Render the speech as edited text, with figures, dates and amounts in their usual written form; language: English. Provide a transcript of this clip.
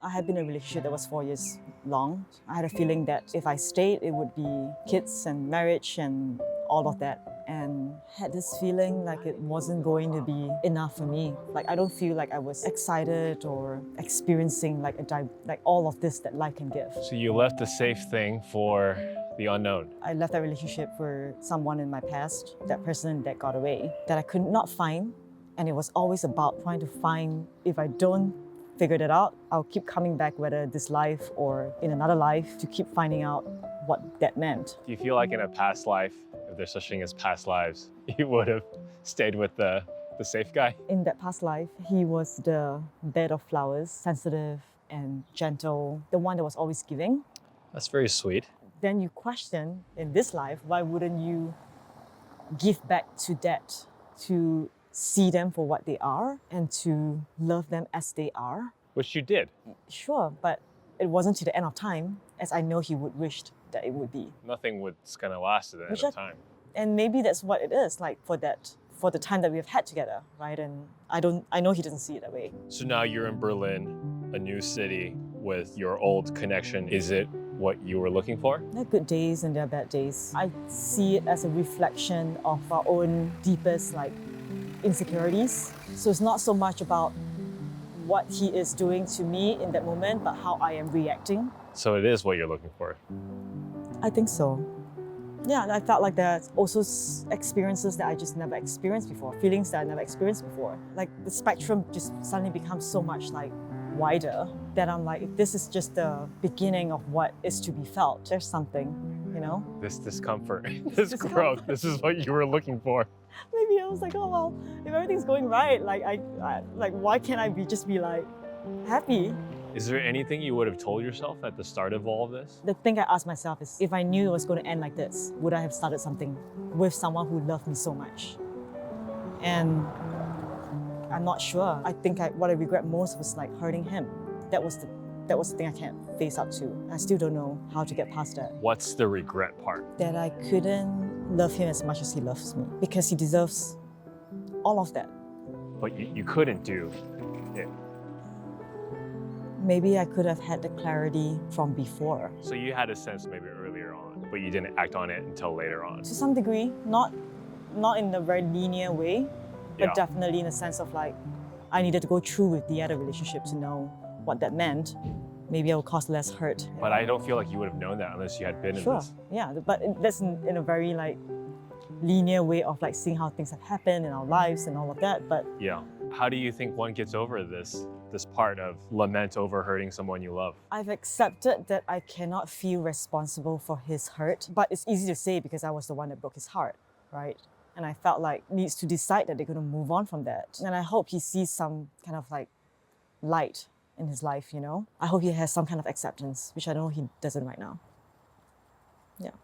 I had been in a relationship that was 4 years long. I had a feeling that if I stayed, it would be kids and marriage and all of that. And had this feeling like it wasn't going to be enough for me. Like I don't feel like I was excited or experiencing like like all of this that life can give. So you left the safe thing for the unknown. I left that relationship for someone in my past, that person that got away, that I could not find. And it was always about trying to find, if I don't figure that out, I'll keep coming back, whether this life or in another life, to keep finding out what that meant. Do you feel like in a past life, if there's such thing as past lives, you would have stayed with the safe guy? In that past life, he was the bed of flowers, sensitive and gentle, the one that was always giving. That's very sweet. Then you question, in this life, why wouldn't you give back to that, to see them for what they are and to love them as they are? Which you did. Sure, but it wasn't to the end of time, as I know he would wished that it would be. Nothing was gonna last to the end of time. And maybe that's what it is, like for the time that we've had together, right? And I know he doesn't see it that way. So now you're in Berlin, a new city with your old connection. Is it what you were looking for? There are good days and there are bad days. I see it as a reflection of our own deepest insecurities. So it's not so much about what he is doing to me in that moment, but how I am reacting. So it is what you're looking for. I think so. Yeah, I felt like there's also experiences that I just never experienced before, feelings that I never experienced before. Like the spectrum just suddenly becomes so much wider that I'm like, if this is just the beginning of what is to be felt, there's something, you know? This discomfort, this growth, this is what you were looking for. Maybe I was like, oh well, if everything's going right, why can't I just be happy? Is there anything you would have told yourself at the start of all of this? The thing I asked myself is, if I knew it was going to end like this, would I have started something with someone who loved me so much? And I'm not sure. I think what I regret most was hurting him. That was the thing I can't face up to. I still don't know how to get past that. What's the regret part? That I couldn't love him as much as he loves me, because he deserves all of that. But you couldn't do it. Maybe I could have had the clarity from before. So you had a sense maybe earlier on, but you didn't act on it until later on. To some degree, not in a very linear way, but Yeah. definitely in a sense of I needed to go through with the other relationship to know what that meant. Maybe I would cause less hurt. But I don't feel like you would have known that unless you had been in Sure, this. yeah, but that's in a very linear way of seeing how things have happened in our lives and all of that. But Yeah. How do you think one gets over this part of lament over hurting someone you love? I've accepted that I cannot feel responsible for his hurt, but it's easy to say because I was the one that broke his heart, right? And I felt needs to decide that they're going to move on from that. And I hope he sees some kind of light in his life, you know? I hope he has some kind of acceptance, which I know he doesn't right now. Yeah.